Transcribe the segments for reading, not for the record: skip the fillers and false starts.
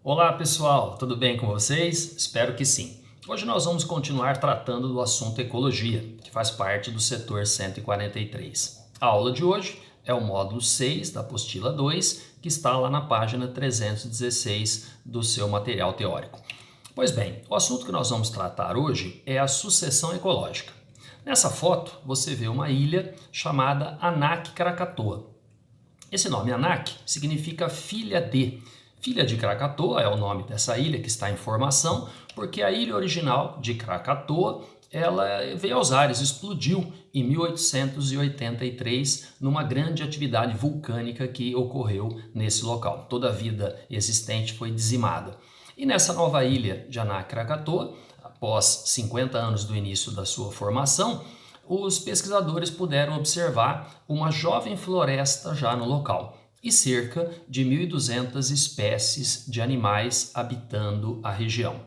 Olá pessoal, tudo bem com vocês? Espero que sim. Hoje nós vamos continuar tratando do assunto ecologia, que faz parte do setor 143. A aula de hoje é o módulo 6 da apostila 2, que está lá na página 316 do seu material teórico. Pois bem, o assunto que nós vamos tratar hoje é a sucessão ecológica. Nessa foto você vê uma ilha chamada Anak Krakatoa. Esse nome Anak significa filha de. Filha de Krakatoa é o nome dessa ilha que está em formação, porque a ilha original de Krakatoa ela veio aos ares, explodiu em 1883 numa grande atividade vulcânica que ocorreu nesse local. Toda a vida existente foi dizimada. E nessa nova ilha de Anak Krakatoa, após 50 anos do início da sua formação, os pesquisadores puderam observar uma jovem floresta já no local e cerca de 1.200 espécies de animais habitando a região.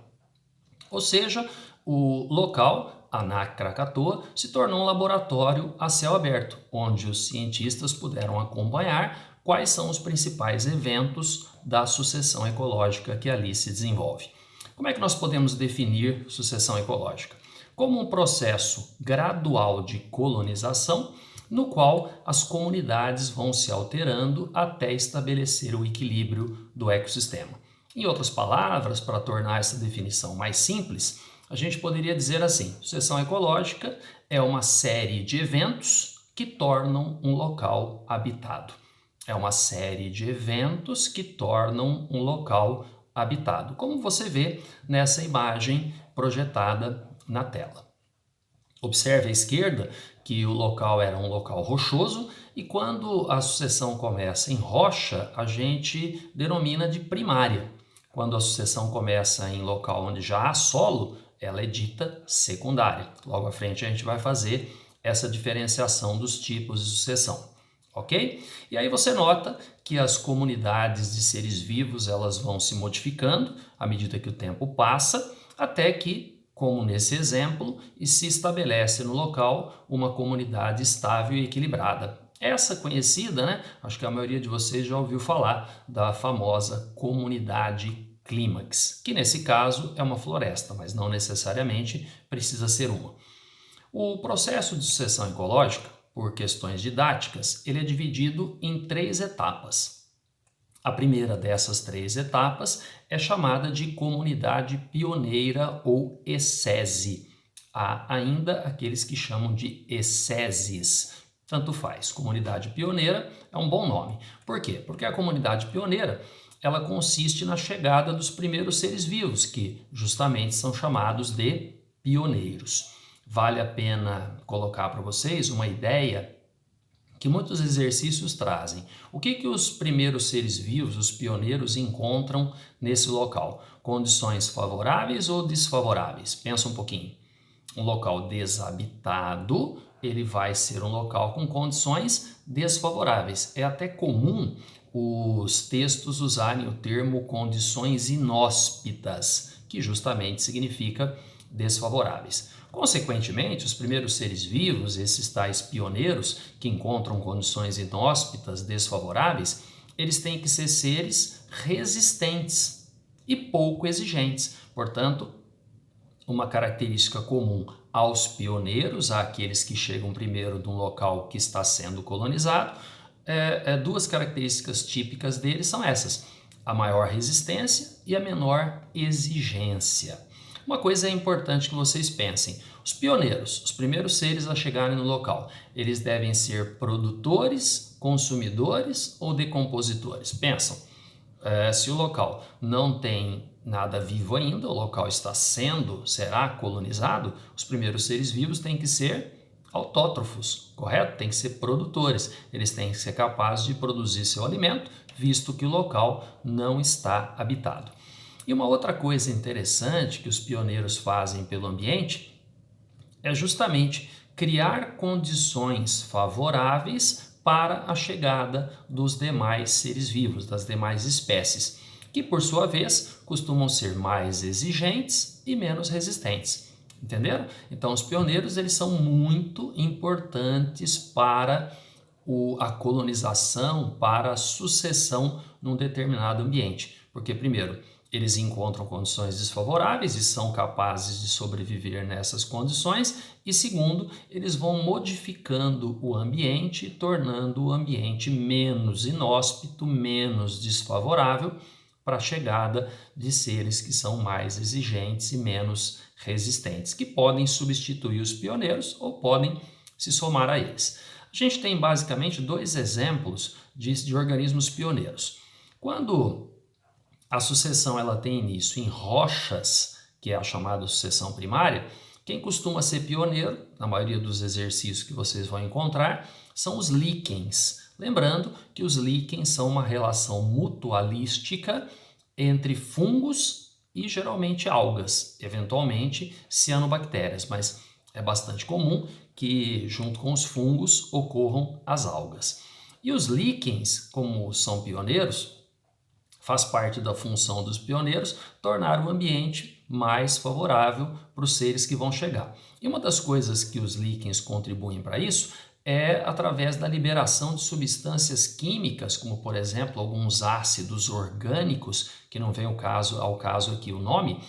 Ou seja, o local, Anak Krakatoa, se tornou um laboratório a céu aberto, onde os cientistas puderam acompanhar quais são os principais eventos da sucessão ecológica que ali se desenvolve. Como é que nós podemos definir sucessão ecológica? Como um processo gradual de colonização, no qual as comunidades vão se alterando até estabelecer o equilíbrio do ecossistema. Em outras palavras, para tornar essa definição mais simples, a gente poderia dizer assim: sucessão ecológica é uma série de eventos que tornam um local habitado. É uma série de eventos que tornam um local habitado, como você vê nessa imagem projetada na tela. Observe à esquerda que o local era um local rochoso e quando a sucessão começa em rocha, a gente denomina de primária. Quando a sucessão começa em local onde já há solo, ela é dita secundária. Logo à frente a gente vai fazer essa diferenciação dos tipos de sucessão. Ok? E aí você nota que as comunidades de seres vivos elas vão se modificando à medida que o tempo passa, até que, como nesse exemplo, se estabelece no local uma comunidade estável e equilibrada. Essa conhecida, né? Acho que a maioria de vocês já ouviu falar da famosa comunidade clímax, que nesse caso é uma floresta, mas não necessariamente precisa ser uma. O processo de sucessão ecológica, por questões didáticas, ele é dividido em 3 etapas. A primeira dessas 3 etapas é chamada de comunidade pioneira ou ESSESI. Há ainda aqueles que chamam de ESSESIs. Tanto faz, comunidade pioneira é um bom nome. Por quê? Porque a comunidade pioneira ela consiste na chegada dos primeiros seres vivos, que justamente são chamados de pioneiros. Vale a pena colocar para vocês uma ideia que muitos exercícios trazem. O que os primeiros seres vivos, os pioneiros, encontram nesse local? Condições favoráveis ou desfavoráveis? Pensa um pouquinho. Um local desabitado, ele vai ser um local com condições desfavoráveis. É até comum os textos usarem o termo condições inóspitas, que justamente significa desfavoráveis. Consequentemente, os primeiros seres vivos, esses tais pioneiros que encontram condições inóspitas, desfavoráveis, eles têm que ser seres resistentes e pouco exigentes. Portanto, uma característica comum aos pioneiros, àqueles que chegam primeiro de um local que está sendo colonizado, 2 características típicas deles são essas: a maior resistência e a menor exigência. Uma coisa é importante que vocês pensem: os pioneiros, os primeiros seres a chegarem no local, eles devem ser produtores, consumidores ou decompositores? Pensam, se o local não tem nada vivo ainda, o local será colonizado, os primeiros seres vivos têm que ser autótrofos, correto? Tem que ser produtores, eles têm que ser capazes de produzir seu alimento, visto que o local não está habitado. E uma outra coisa interessante que os pioneiros fazem pelo ambiente é justamente criar condições favoráveis para a chegada dos demais seres vivos, das demais espécies, que por sua vez costumam ser mais exigentes e menos resistentes. Entenderam? Então os pioneiros eles são muito importantes para a colonização, para a sucessão num determinado ambiente. Porque primeiro, eles encontram condições desfavoráveis e são capazes de sobreviver nessas condições. E segundo, eles vão modificando o ambiente, tornando o ambiente menos inóspito, menos desfavorável para a chegada de seres que são mais exigentes e menos resistentes, que podem substituir os pioneiros ou podem se somar a eles. A gente tem basicamente dois exemplos de organismos pioneiros. Quando a sucessão ela tem início em rochas, que é a chamada sucessão primária, quem costuma ser pioneiro, na maioria dos exercícios que vocês vão encontrar, são os líquens. Lembrando que os líquens são uma relação mutualística entre fungos e geralmente algas, eventualmente cianobactérias, mas é bastante comum que junto com os fungos ocorram as algas. E os líquens, como são pioneiros, faz parte da função dos pioneiros tornar o ambiente mais favorável para os seres que vão chegar. E uma das coisas que os líquens contribuem para isso é através da liberação de substâncias químicas, como por exemplo alguns ácidos orgânicos, que não vem ao caso aqui o nome,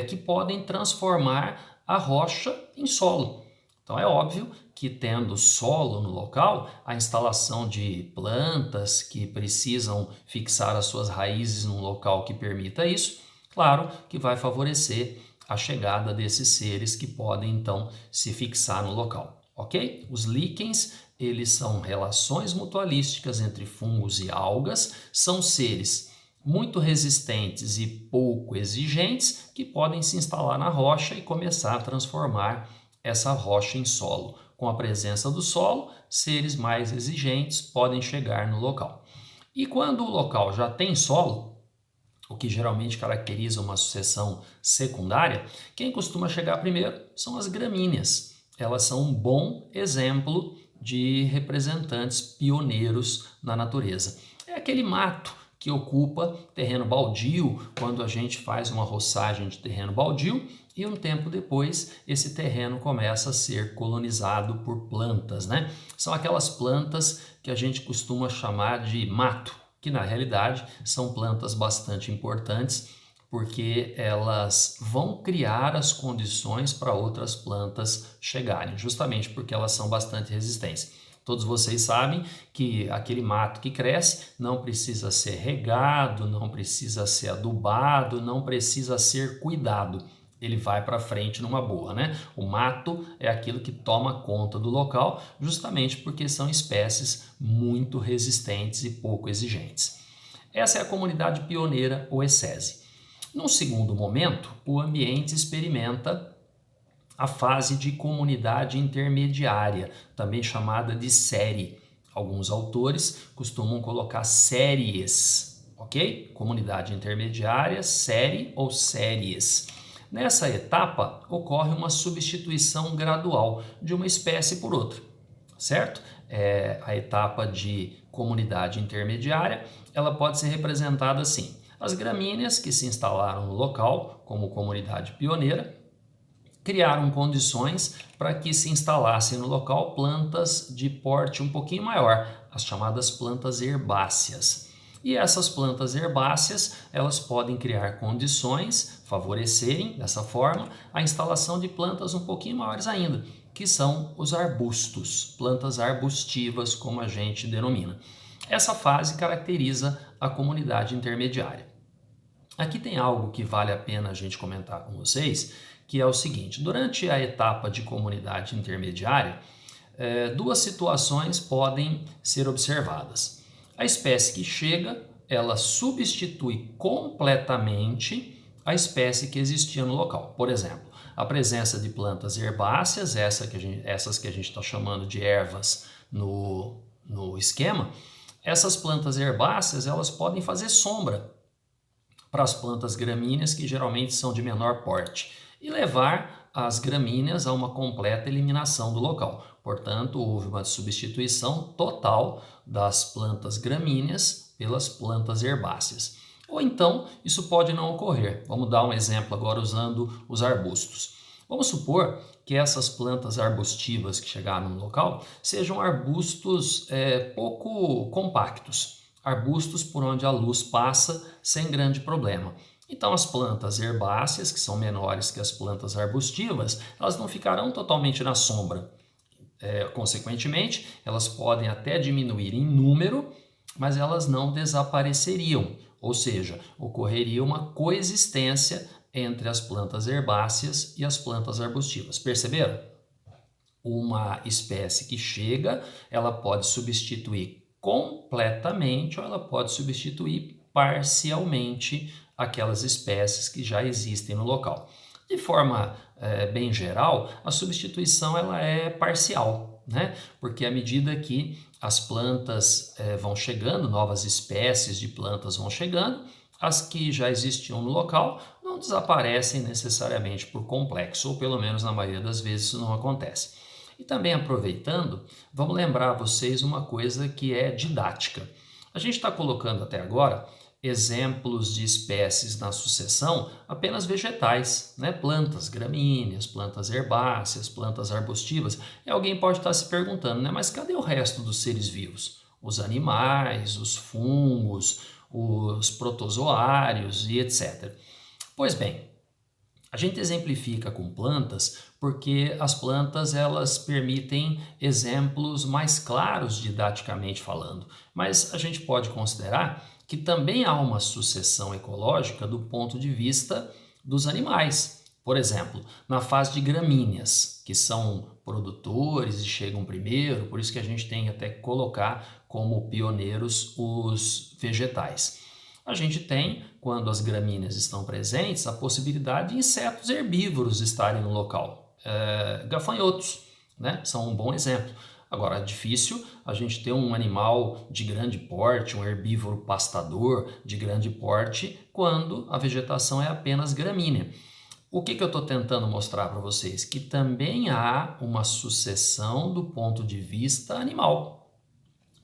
que podem transformar a rocha em solo. Então é óbvio que tendo solo no local, a instalação de plantas que precisam fixar as suas raízes num local que permita isso, claro que vai favorecer a chegada desses seres que podem então se fixar no local, ok? Os líquens, eles são relações mutualísticas entre fungos e algas, são seres muito resistentes e pouco exigentes que podem se instalar na rocha e começar a transformar essa rocha em solo. Com a presença do solo, seres mais exigentes podem chegar no local. E quando o local já tem solo, o que geralmente caracteriza uma sucessão secundária, quem costuma chegar primeiro são as gramíneas. Elas são um bom exemplo de representantes pioneiros na natureza. É aquele mato que ocupa terreno baldio quando a gente faz uma roçagem de terreno baldio e um tempo depois esse terreno começa a ser colonizado por plantas, né? São aquelas plantas que a gente costuma chamar de mato, que na realidade são plantas bastante importantes porque elas vão criar as condições para outras plantas chegarem, justamente porque elas são bastante resistentes. Todos vocês sabem que aquele mato que cresce não precisa ser regado, não precisa ser adubado, não precisa ser cuidado. Ele vai para frente numa boa, né? O mato é aquilo que toma conta do local, justamente porque são espécies muito resistentes e pouco exigentes. Essa é a comunidade pioneira ou ESESI. Num segundo momento, o ambiente experimenta a fase de comunidade intermediária, também chamada de série. Alguns autores costumam colocar séries, ok? Comunidade intermediária, série ou séries. Nessa etapa, ocorre uma substituição gradual de uma espécie por outra, certo? A etapa de comunidade intermediária, ela pode ser representada assim. As gramíneas que se instalaram no local como comunidade pioneira, criaram condições para que se instalassem no local plantas de porte um pouquinho maior, as chamadas plantas herbáceas. E essas plantas herbáceas, elas podem criar condições, favorecerem dessa forma a instalação de plantas um pouquinho maiores ainda, que são os arbustos, plantas arbustivas, como a gente denomina. Essa fase caracteriza a comunidade intermediária. Aqui tem algo que vale a pena a gente comentar com vocês, que é o seguinte: durante a etapa de comunidade intermediária, duas situações podem ser observadas. A espécie que chega, ela substitui completamente a espécie que existia no local. Por exemplo, a presença de plantas herbáceas, essas que a gente está chamando de ervas no esquema, essas plantas herbáceas elas podem fazer sombra para as plantas gramíneas, que geralmente são de menor porte, e levar as gramíneas a uma completa eliminação do local. Portanto, houve uma substituição total das plantas gramíneas pelas plantas herbáceas. Ou então, isso pode não ocorrer. Vamos dar um exemplo agora usando os arbustos. Vamos supor que essas plantas arbustivas que chegaram no local sejam arbustos pouco compactos, arbustos por onde a luz passa sem grande problema. Então as plantas herbáceas, que são menores que as plantas arbustivas, elas não ficarão totalmente na sombra. Consequentemente, elas podem até diminuir em número, mas elas não desapareceriam, ou seja, ocorreria uma coexistência entre as plantas herbáceas e as plantas arbustivas. Perceberam? Uma espécie que chega, ela pode substituir completamente ou ela pode substituir parcialmente aquelas espécies que já existem no local. De forma bem geral, a substituição ela é parcial, né? Porque à medida que as plantas vão chegando, novas espécies de plantas vão chegando, as que já existiam no local não desaparecem necessariamente por complexo, ou pelo menos na maioria das vezes isso não acontece. E também aproveitando, vamos lembrar a vocês uma coisa que é didática. A gente está colocando até agora exemplos de espécies na sucessão apenas vegetais, né? Plantas gramíneas, plantas herbáceas, plantas arbustivas. E alguém pode estar se perguntando, né? Mas cadê o resto dos seres vivos? Os animais, os fungos, os protozoários e etc. Pois bem, a gente exemplifica com plantas porque as plantas elas permitem exemplos mais claros didaticamente falando, mas a gente pode considerar que também há uma sucessão ecológica do ponto de vista dos animais. Por exemplo, na fase de gramíneas, que são produtores e chegam primeiro, por isso que a gente tem até que colocar como pioneiros os vegetais. A gente tem, quando as gramíneas estão presentes, a possibilidade de insetos herbívoros estarem no local. Gafanhotos, né? São um bom exemplo. Agora, é difícil a gente ter um animal de grande porte, um herbívoro pastador de grande porte, quando a vegetação é apenas gramínea. O que eu estou tentando mostrar para vocês? Que também há uma sucessão do ponto de vista animal.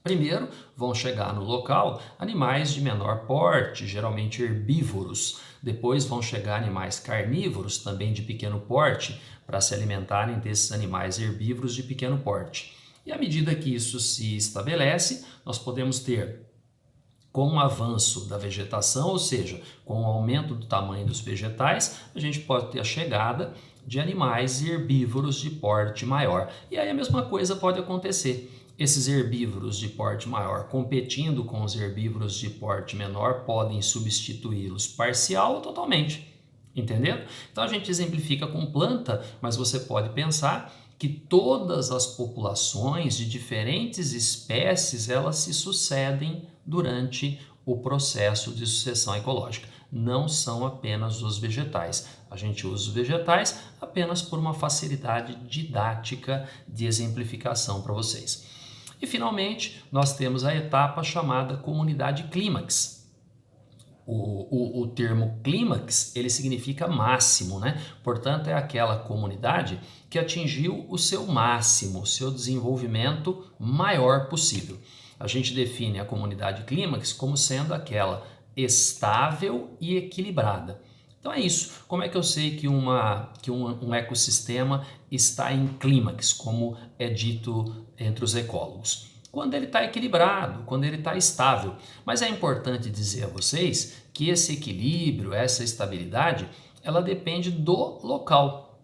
Primeiro, vão chegar no local animais de menor porte, geralmente herbívoros. Depois vão chegar animais carnívoros, também de pequeno porte, para se alimentarem desses animais herbívoros de pequeno porte. E à medida que isso se estabelece, nós podemos ter, com o avanço da vegetação, ou seja, com o aumento do tamanho dos vegetais, a gente pode ter a chegada de animais herbívoros de porte maior. E aí a mesma coisa pode acontecer. Esses herbívoros de porte maior competindo com os herbívoros de porte menor podem substituí-los parcial ou totalmente. Entenderam? Então a gente exemplifica com planta, mas você pode pensar que todas as populações de diferentes espécies elas se sucedem durante o processo de sucessão ecológica. Não são apenas os vegetais. A gente usa os vegetais apenas por uma facilidade didática de exemplificação para vocês. E finalmente, nós temos a etapa chamada comunidade clímax. O termo clímax, ele significa máximo, né? Portanto, é aquela comunidade que atingiu o seu máximo, o seu desenvolvimento maior possível. A gente define a comunidade clímax como sendo aquela estável e equilibrada. Então é isso. Como é que eu sei que um ecossistema está em clímax, como é dito entre os ecólogos? Quando ele está equilibrado, quando ele está estável. Mas é importante dizer a vocês que esse equilíbrio, essa estabilidade, ela depende do local.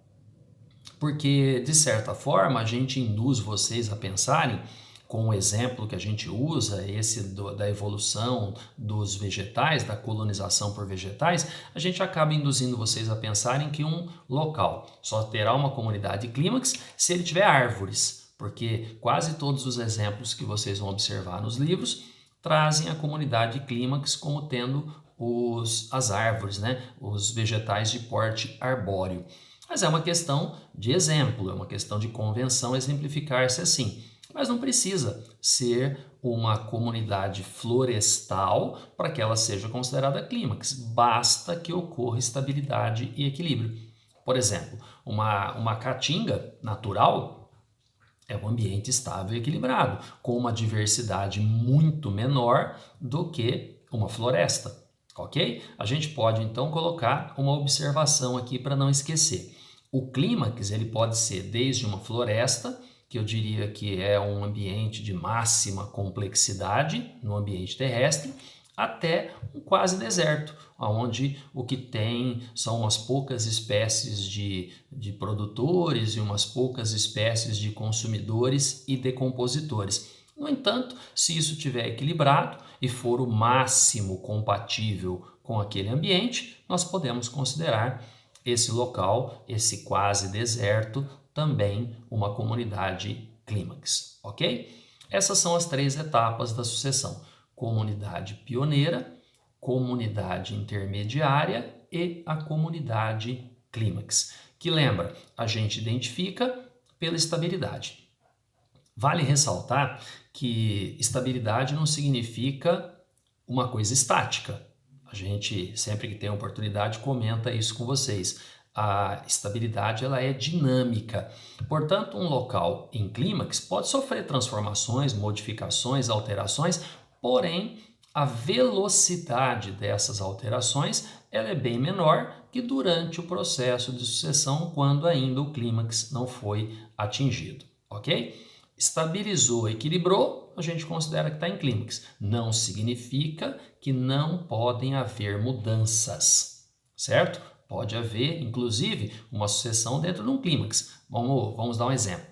Porque, de certa forma, a gente induz vocês a pensarem, com o exemplo que a gente usa, esse da evolução dos vegetais, da colonização por vegetais, a gente acaba induzindo vocês a pensarem que um local só terá uma comunidade clímax se ele tiver árvores. Porque quase todos os exemplos que vocês vão observar nos livros trazem a comunidade clímax como tendo as árvores, né? Os vegetais de porte arbóreo. Mas é uma questão de exemplo, é uma questão de convenção exemplificar-se assim. Mas não precisa ser uma comunidade florestal para que ela seja considerada clímax. Basta que ocorra estabilidade e equilíbrio. Por exemplo, uma caatinga natural é um ambiente estável e equilibrado, com uma diversidade muito menor do que uma floresta, ok? A gente pode então colocar uma observação aqui para não esquecer. O clímax ele pode ser desde uma floresta, que eu diria que é um ambiente de máxima complexidade no ambiente terrestre, até um quase deserto, onde o que tem são umas poucas espécies de produtores e umas poucas espécies de consumidores e decompositores. No entanto, se isso estiver equilibrado e for o máximo compatível com aquele ambiente, nós podemos considerar esse local, esse quase deserto, também uma comunidade clímax, ok? Essas são as 3 etapas da sucessão: comunidade pioneira, comunidade intermediária e a comunidade clímax, que lembra, a gente identifica pela estabilidade. Vale ressaltar que estabilidade não significa uma coisa estática. A gente, sempre que tem oportunidade, comenta isso com vocês. A estabilidade ela é dinâmica. Portanto, um local em clímax pode sofrer transformações, modificações, alterações, porém, a velocidade dessas alterações ela é bem menor que durante o processo de sucessão, quando ainda o clímax não foi atingido, ok? Estabilizou, equilibrou, a gente considera que está em clímax. Não significa que não podem haver mudanças, certo? Pode haver, inclusive, uma sucessão dentro de um clímax. Vamos dar um exemplo.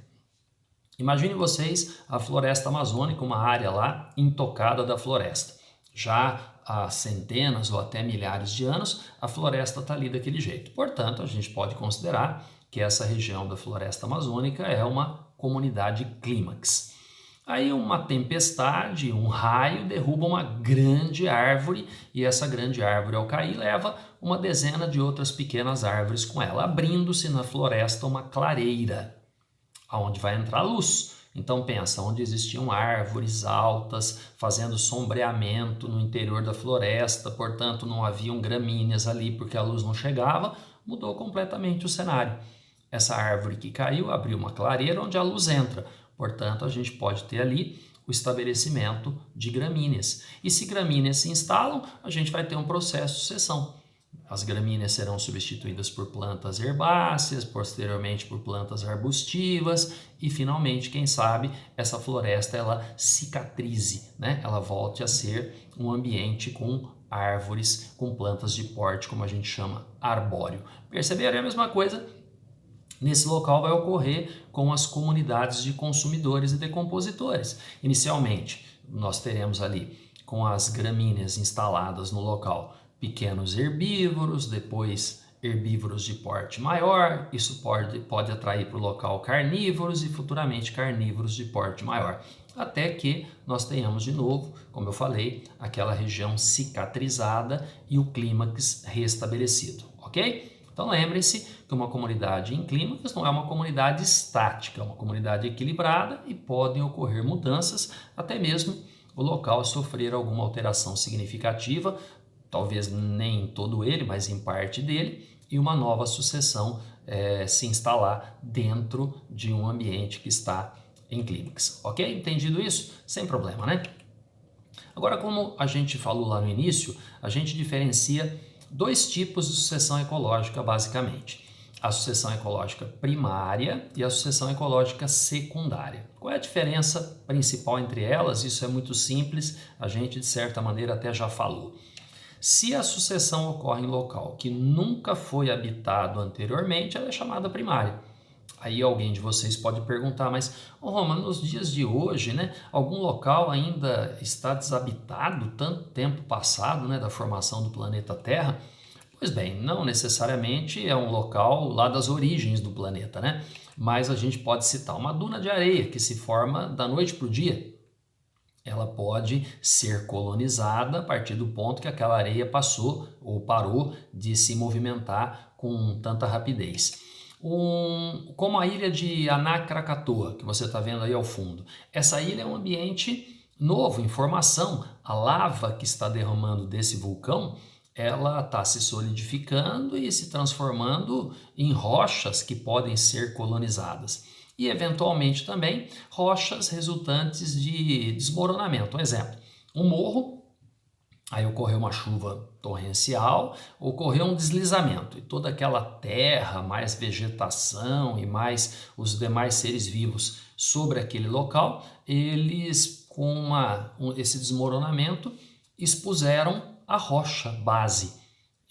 Imagine vocês a floresta amazônica, uma área lá intocada da floresta. Já há centenas ou até milhares de anos, a floresta está ali daquele jeito. Portanto, a gente pode considerar que essa região da floresta amazônica é uma comunidade clímax. Aí uma tempestade, um raio derruba uma grande árvore e essa grande árvore ao cair leva uma dezena de outras pequenas árvores com ela, abrindo-se na floresta uma clareira, aonde vai entrar luz. Então pensa, onde existiam árvores altas, fazendo sombreamento no interior da floresta, portanto não haviam gramíneas ali porque a luz não chegava, mudou completamente o cenário. Essa árvore que caiu abriu uma clareira onde a luz entra, portanto a gente pode ter ali o estabelecimento de gramíneas. E se gramíneas se instalam, a gente vai ter um processo de sucessão. As gramíneas serão substituídas por plantas herbáceas, posteriormente por plantas arbustivas e finalmente, quem sabe, essa floresta ela cicatrize, né? Ela volte a ser um ambiente com árvores, com plantas de porte, como a gente chama, arbóreo. Perceberam? É a mesma coisa. Nesse local vai ocorrer com as comunidades de consumidores e decompositores. Inicialmente, nós teremos ali, com as gramíneas instaladas no local, pequenos herbívoros, depois herbívoros de porte maior, isso pode atrair para o local carnívoros e futuramente carnívoros de porte maior, até que nós tenhamos de novo, como eu falei, aquela região cicatrizada e o clímax restabelecido, ok? Então lembrem-se que uma comunidade em clímax não é uma comunidade estática, é uma comunidade equilibrada e podem ocorrer mudanças, até mesmo o local sofrer alguma alteração significativa, talvez nem todo ele, mas em parte dele, e uma nova sucessão se instalar dentro de um ambiente que está em clímax, ok? Entendido isso? Sem problema, né? Agora, como a gente falou lá no início, a gente diferencia 2 tipos de sucessão ecológica, basicamente. A sucessão ecológica primária e a sucessão ecológica secundária. Qual é a diferença principal entre elas? Isso é muito simples, a gente de certa maneira até já falou. Se a sucessão ocorre em local que nunca foi habitado anteriormente, ela é chamada primária. Aí alguém de vocês pode perguntar, mas Roma, nos dias de hoje, né, algum local ainda está desabitado, tanto tempo passado, né, da formação do planeta Terra? Pois bem, não necessariamente é um local lá das origens do planeta, né? Mas a gente pode citar uma duna de areia que se forma da noite para o dia. Ela pode ser colonizada a partir do ponto que aquela areia passou ou parou de se movimentar com tanta rapidez. Como a ilha de Anak Krakatoa, que você está vendo aí ao fundo. Essa ilha é um ambiente novo, em formação. A lava que está derramando desse vulcão, ela está se solidificando e se transformando em rochas que podem ser colonizadas. E, eventualmente, também rochas resultantes de desmoronamento. Um exemplo, um morro. Aí ocorreu uma chuva torrencial, ocorreu um deslizamento e toda aquela terra, mais vegetação e mais os demais seres vivos sobre aquele local, eles com esse desmoronamento expuseram a rocha base.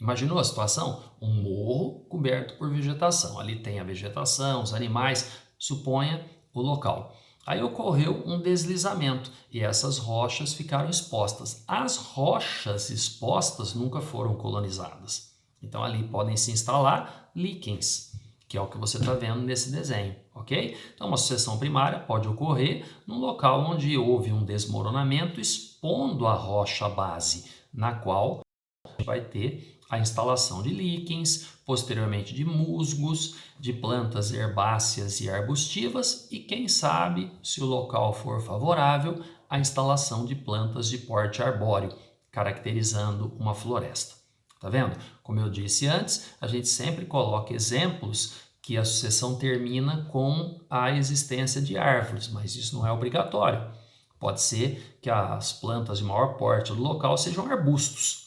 Imaginou a situação? Um morro coberto por vegetação. Ali tem a vegetação, os animais, suponha o local. Aí ocorreu um deslizamento e essas rochas ficaram expostas. As rochas expostas nunca foram colonizadas. Então ali podem se instalar líquens, que é o que você está vendo nesse desenho, ok? Então uma sucessão primária pode ocorrer num local onde houve um desmoronamento expondo a rocha base, na qual vai ter a instalação de líquens, posteriormente de musgos, de plantas herbáceas e arbustivas e, quem sabe, se o local for favorável, a instalação de plantas de porte arbóreo, caracterizando uma floresta. Tá vendo? Como eu disse antes, a gente sempre coloca exemplos que a sucessão termina com a existência de árvores, mas isso não é obrigatório. Pode ser que as plantas de maior porte do local sejam arbustos,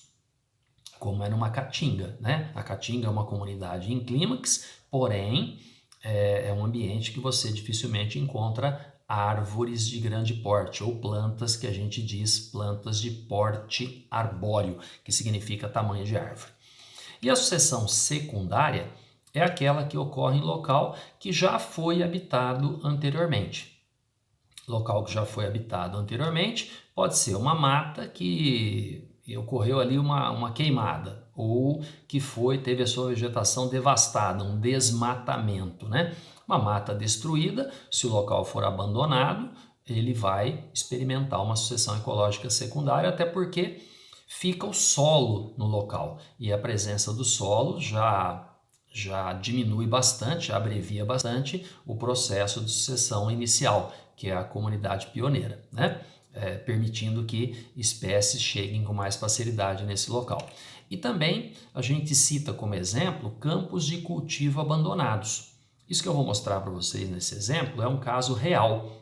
como é numa caatinga, né? A caatinga é uma comunidade em clímax, porém é um ambiente que você dificilmente encontra árvores de grande porte ou plantas que a gente diz plantas de porte arbóreo, que significa tamanho de árvore. E a sucessão secundária é aquela que ocorre em local que já foi habitado anteriormente. Local que já foi habitado anteriormente pode ser uma mata que ocorreu ali uma queimada, ou que teve a sua vegetação devastada, um desmatamento, né? Uma mata destruída, se o local for abandonado, ele vai experimentar uma sucessão ecológica secundária, até porque fica o solo no local, e a presença do solo já diminui bastante, já abrevia bastante o processo de sucessão inicial, que é a comunidade pioneira, né? Permitindo que espécies cheguem com mais facilidade nesse local. E também a gente cita como exemplo campos de cultivo abandonados. Isso que eu vou mostrar para vocês nesse exemplo é um caso real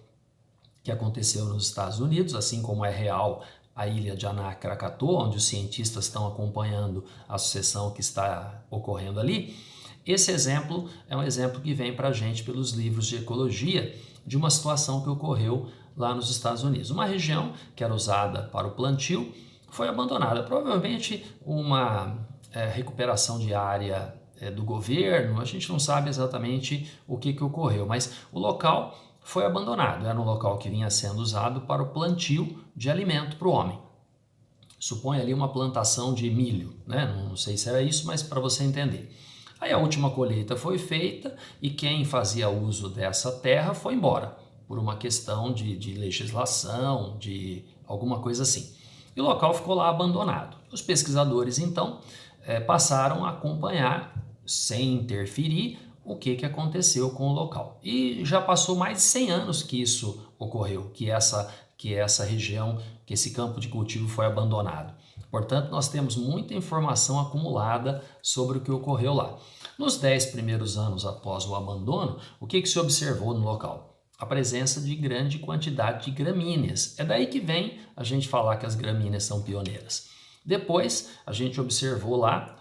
que aconteceu nos Estados Unidos, assim como é real a ilha de Aná Krakatoa, onde os cientistas estão acompanhando a sucessão que está ocorrendo ali. Esse exemplo é um exemplo que vem para a gente pelos livros de ecologia de uma situação que ocorreu lá nos Estados Unidos. Uma região que era usada para o plantio foi abandonada. Provavelmente uma recuperação de área do governo, a gente não sabe exatamente o que ocorreu, mas o local foi abandonado. Era um local que vinha sendo usado para o plantio de alimento para o homem. Supõe ali uma plantação de milho, né? Não sei se era isso, mas para você entender. Aí a última colheita foi feita e quem fazia uso dessa terra foi embora, por uma questão de legislação, de alguma coisa assim. E o local ficou lá abandonado. Os pesquisadores, então, passaram a acompanhar, sem interferir, o que aconteceu com o local. E já passou mais de 100 anos que isso ocorreu, que essa região, que esse campo de cultivo foi abandonado. Portanto, nós temos muita informação acumulada sobre o que ocorreu lá. Nos 10 primeiros anos após o abandono, o que se observou no local? A presença de grande quantidade de gramíneas. É daí que vem a gente falar que as gramíneas são pioneiras. Depois, a gente observou lá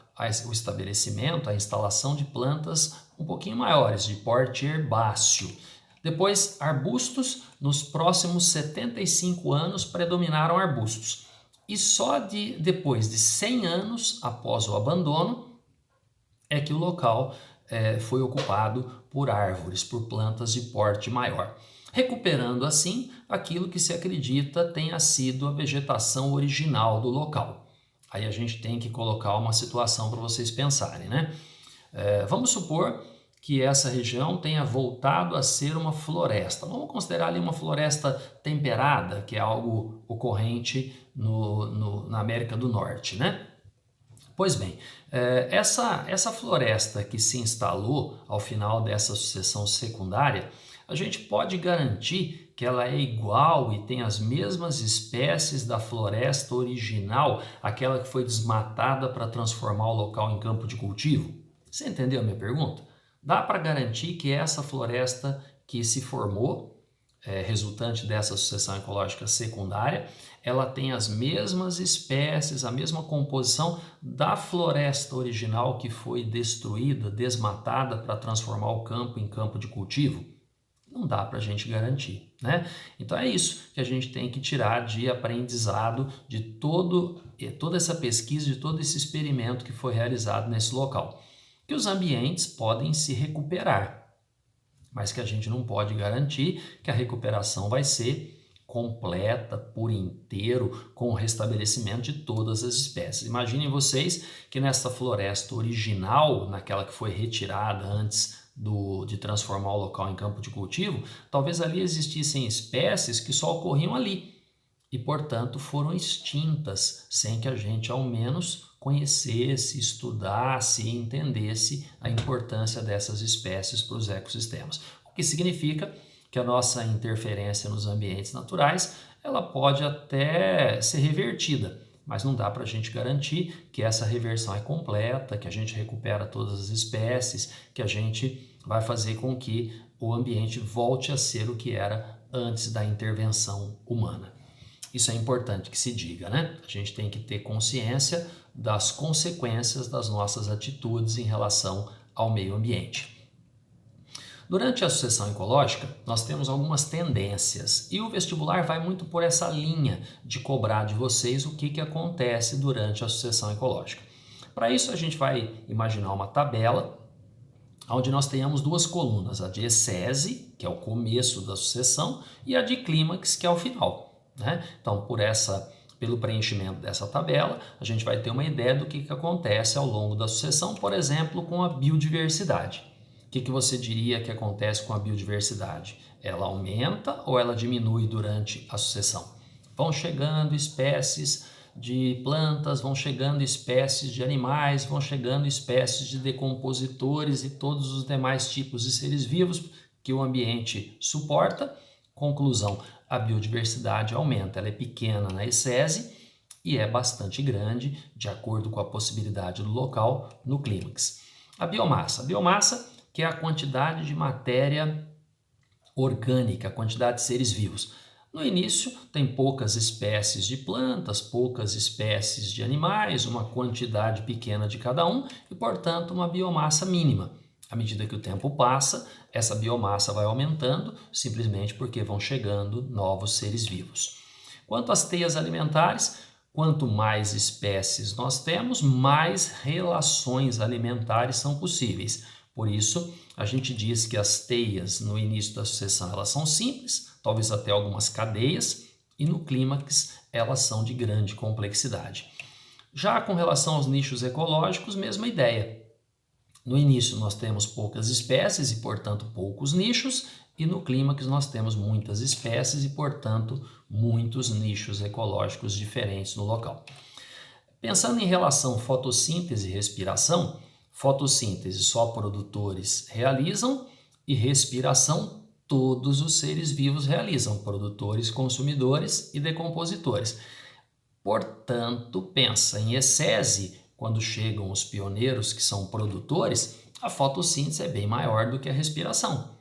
o estabelecimento, a instalação de plantas um pouquinho maiores, de porte herbáceo. Depois, arbustos. Nos próximos 75 anos, predominaram arbustos. E só depois de 100 anos após o abandono é que o local foi ocupado por árvores, por plantas de porte maior, recuperando assim aquilo que se acredita tenha sido a vegetação original do local. Aí a gente tem que colocar uma situação para vocês pensarem, né? Vamos supor que essa região tenha voltado a ser uma floresta. Vamos considerar ali uma floresta temperada, que é algo ocorrente na América do Norte, né? Pois bem, essa floresta que se instalou ao final dessa sucessão secundária, a gente pode garantir que ela é igual e tem as mesmas espécies da floresta original, aquela que foi desmatada para transformar o local em campo de cultivo? Você entendeu a minha pergunta? Dá para garantir que essa floresta que se formou, resultante dessa sucessão ecológica secundária, ela tem as mesmas espécies, a mesma composição da floresta original que foi destruída, desmatada para transformar o campo em campo de cultivo? Não dá para a gente garantir, né? Então é isso que a gente tem que tirar de aprendizado de todo toda essa pesquisa e todo esse experimento que foi realizado nesse local. Que os ambientes podem se recuperar, mas que a gente não pode garantir que a recuperação vai ser completa, por inteiro, com o restabelecimento de todas as espécies. Imaginem vocês que nessa floresta original, naquela que foi retirada antes de transformar o local em campo de cultivo, talvez ali existissem espécies que só ocorriam ali e, portanto, foram extintas sem que a gente, ao menos, conhecesse, estudasse e entendesse a importância dessas espécies para os ecossistemas. O que significa que a nossa interferência nos ambientes naturais ela pode até ser revertida, mas não dá para a gente garantir que essa reversão é completa, que a gente recupera todas as espécies, que a gente vai fazer com que o ambiente volte a ser o que era antes da intervenção humana. Isso é importante que se diga, né? A gente tem que ter consciência das consequências das nossas atitudes em relação ao meio ambiente. Durante a sucessão ecológica, nós temos algumas tendências e o vestibular vai muito por essa linha de cobrar de vocês o que acontece durante a sucessão ecológica. Para isso, a gente vai imaginar uma tabela onde nós tenhamos duas colunas, a de ecese, que é o começo da sucessão, e a de clímax, que é o final, né? Então, pelo preenchimento dessa tabela, a gente vai ter uma ideia do que acontece ao longo da sucessão, por exemplo, com a biodiversidade. O que você diria que acontece com a biodiversidade? Ela aumenta ou ela diminui durante a sucessão? Vão chegando espécies de plantas, vão chegando espécies de animais, vão chegando espécies de decompositores e todos os demais tipos de seres vivos que o ambiente suporta. Conclusão, a biodiversidade aumenta, ela é pequena na ecese e é bastante grande, de acordo com a possibilidade do local, no clímax. A biomassa que é a quantidade de matéria orgânica, a quantidade de seres vivos. No início, tem poucas espécies de plantas, poucas espécies de animais, uma quantidade pequena de cada um e, portanto, uma biomassa mínima. À medida que o tempo passa, essa biomassa vai aumentando, simplesmente porque vão chegando novos seres vivos. Quanto às teias alimentares, quanto mais espécies nós temos, mais relações alimentares são possíveis. Por isso, a gente diz que as teias no início da sucessão elas são simples, talvez até algumas cadeias, e no clímax elas são de grande complexidade. Já com relação aos nichos ecológicos, mesma ideia. No início nós temos poucas espécies e, portanto, poucos nichos, e no clímax nós temos muitas espécies e, portanto, muitos nichos ecológicos diferentes no local. Pensando em relação fotossíntese e respiração, fotossíntese só produtores realizam e respiração todos os seres vivos realizam, produtores, consumidores e decompositores. Portanto, pensa em ecese, quando chegam os pioneiros que são produtores, a fotossíntese é bem maior do que a respiração,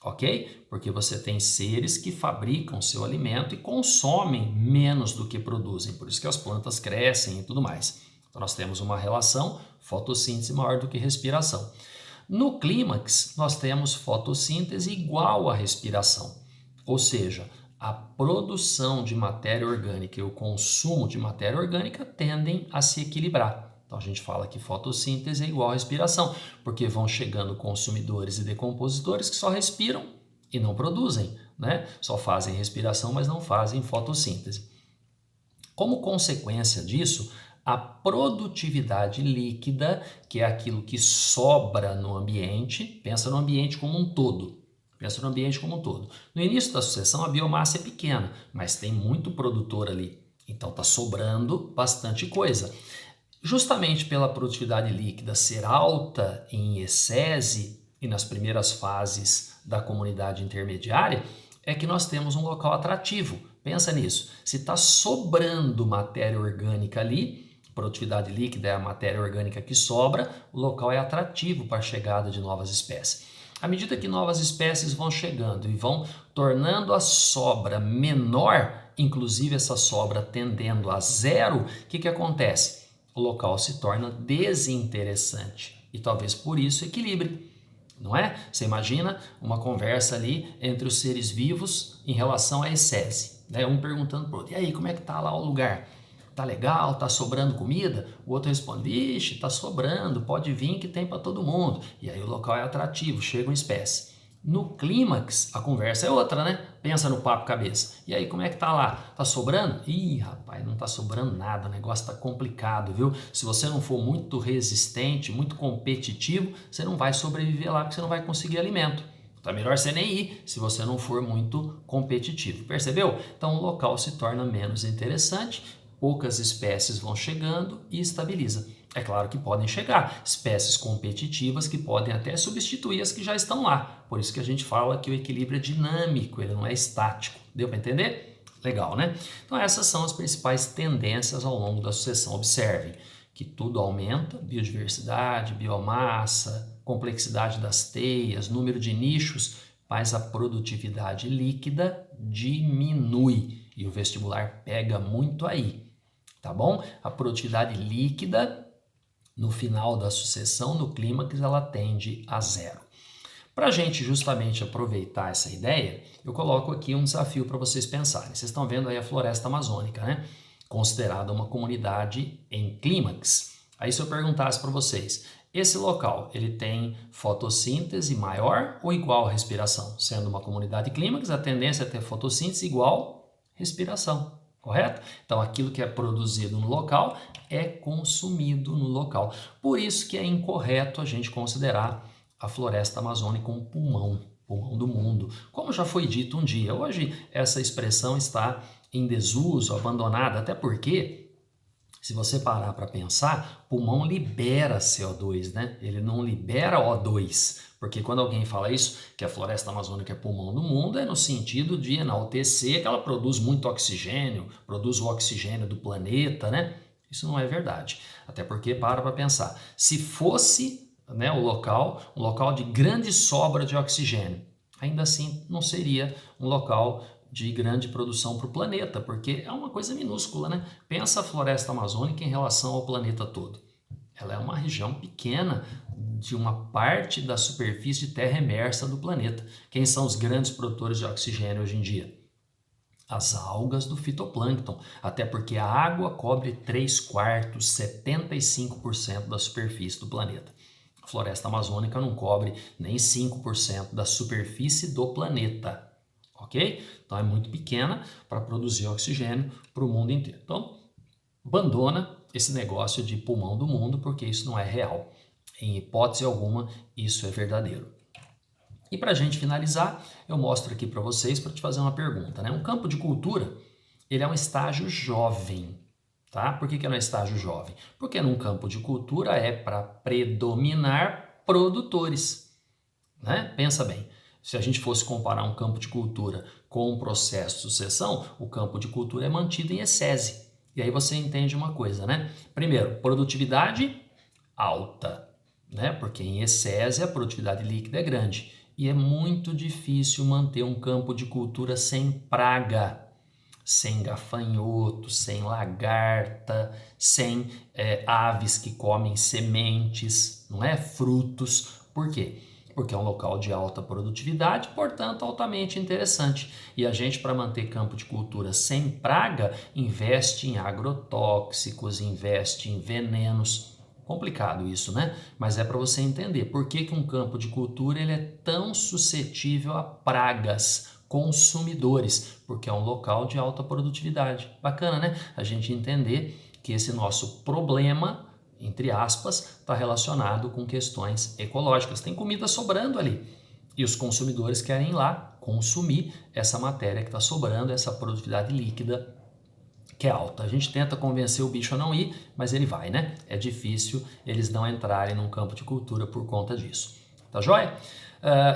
ok? Porque você tem seres que fabricam seu alimento e consomem menos do que produzem, por isso que as plantas crescem e tudo mais. Então, nós temos uma relação fotossíntese maior do que respiração. No clímax, nós temos fotossíntese igual à respiração, ou seja, a produção de matéria orgânica e o consumo de matéria orgânica tendem a se equilibrar. Então, a gente fala que fotossíntese é igual à respiração, porque vão chegando consumidores e decompositores que só respiram e não produzem, né? Só fazem respiração, mas não fazem fotossíntese. Como consequência disso, a produtividade líquida, que é aquilo que sobra no ambiente, pensa no ambiente como um todo. No início da sucessão, a biomassa é pequena, mas tem muito produtor ali. Então, está sobrando bastante coisa. Justamente pela produtividade líquida ser alta em ecese e nas primeiras fases da comunidade intermediária, é que nós temos um local atrativo. Pensa nisso. Se está sobrando matéria orgânica ali, produtividade líquida é a matéria orgânica que sobra, o local é atrativo para a chegada de novas espécies. À medida que novas espécies vão chegando e vão tornando a sobra menor, inclusive essa sobra tendendo a zero, o que acontece? O local se torna desinteressante e talvez por isso equilibre, não é? Você imagina uma conversa ali entre os seres vivos em relação à ecese, né? Um perguntando para o outro, e aí, como é que está lá o lugar? tá legal, tá sobrando comida? O outro responde, vixe, tá sobrando, pode vir que tem para todo mundo. E aí o local é atrativo, chegam espécies. No clímax, a conversa é outra, né? Pensa no papo cabeça. E aí, como é que tá lá? Tá sobrando? Ih, rapaz, não tá sobrando nada, o negócio tá complicado, viu? Se você não for muito resistente, muito competitivo, você não vai sobreviver lá, porque você não vai conseguir alimento. Tá melhor você nem ir se você não for muito competitivo. Percebeu? Então o local se torna menos interessante, poucas espécies vão chegando e estabiliza. É claro que podem chegar espécies competitivas que podem até substituir as que já estão lá. Por isso que a gente fala que o equilíbrio é dinâmico, ele não é estático. Deu para entender? Legal, né? Então essas são as principais tendências ao longo da sucessão. Observem que tudo aumenta, biodiversidade, biomassa, complexidade das teias, número de nichos, mas a produtividade líquida diminui. E o vestibular pega muito aí, tá bom? A produtividade líquida, no final da sucessão, no clímax, ela tende a zero. Para a gente justamente aproveitar essa ideia, eu coloco aqui um desafio para vocês pensarem. Vocês estão vendo aí a floresta amazônica, né? Considerada uma comunidade em clímax. Aí se eu perguntasse para vocês, esse local, ele tem fotossíntese maior ou igual à respiração? Sendo uma comunidade clímax, a tendência é ter fotossíntese igual respiração, correto? Então aquilo que é produzido no local é consumido no local. Por isso que é incorreto a gente considerar a floresta amazônica um pulmão do mundo. Como já foi dito um dia, hoje essa expressão está em desuso, abandonada, até porque se você parar para pensar, pulmão libera CO2, né? Ele não libera O2. Porque quando alguém fala isso, que a floresta amazônica é pulmão do mundo, é no sentido de enaltecer que ela produz muito oxigênio, produz o oxigênio do planeta, né? Isso não é verdade. Até porque, para pensar, se fosse, né, um local de grande sobra de oxigênio, ainda assim não seria um local de grande produção para o planeta, porque é uma coisa minúscula, né? Pensa a floresta amazônica em relação ao planeta todo. Ela é uma região pequena de uma parte da superfície de terra emersa do planeta. Quem são os grandes produtores de oxigênio hoje em dia? As algas do fitoplâncton, até porque a água cobre 3/4, 75% da superfície do planeta. A floresta amazônica não cobre nem 5% da superfície do planeta. Ok? Então é muito pequena para produzir oxigênio para o mundo inteiro. Então, abandona esse negócio de pulmão do mundo, porque isso não é real. Em hipótese alguma, isso é verdadeiro. E para a gente finalizar, eu mostro aqui para vocês, para te fazer uma pergunta, né? Um campo de cultura, ele é um estágio jovem, tá? Por que é um estágio jovem? Porque num campo de cultura é para predominar produtores, né? Pensa bem. Se a gente fosse comparar um campo de cultura com um processo de sucessão, o campo de cultura é mantido em ecese. E aí você entende uma coisa, né? Primeiro, produtividade alta, né? Porque em ecese a produtividade líquida é grande. E é muito difícil manter um campo de cultura sem praga, sem gafanhoto, sem lagarta, sem aves que comem sementes, não é? Frutos. Por quê? Porque é um local de alta produtividade, portanto altamente interessante. E a gente, para manter campo de cultura sem praga, investe em agrotóxicos, investe em venenos. Complicado isso, né? Mas é para você entender por que um campo de cultura ele é tão suscetível a pragas, consumidores, porque é um local de alta produtividade. Bacana, né? A gente entender que esse nosso problema, entre aspas, está relacionado com questões ecológicas. Tem comida sobrando ali e os consumidores querem ir lá consumir essa matéria que está sobrando, essa produtividade líquida que é alta. A gente tenta convencer o bicho a não ir, mas ele vai, né? É difícil eles não entrarem num campo de cultura por conta disso. Tá joia?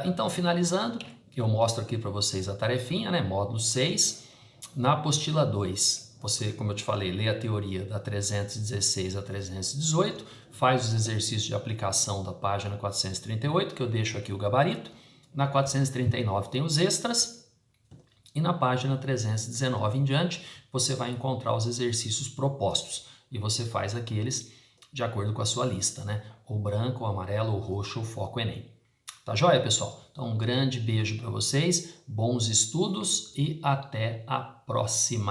Então, finalizando, eu mostro aqui para vocês a tarefinha, né? Módulo 6. Na apostila 2, você, como eu te falei, lê a teoria da 316 a 318, faz os exercícios de aplicação da página 438, que eu deixo aqui o gabarito. Na 439 tem os extras. E na página 319 em diante, você vai encontrar os exercícios propostos. E você faz aqueles de acordo com a sua lista, né? O branco, o amarelo, o roxo, o foco Enem. Tá joia, pessoal? Então, um grande beijo para vocês, bons estudos e até a próxima!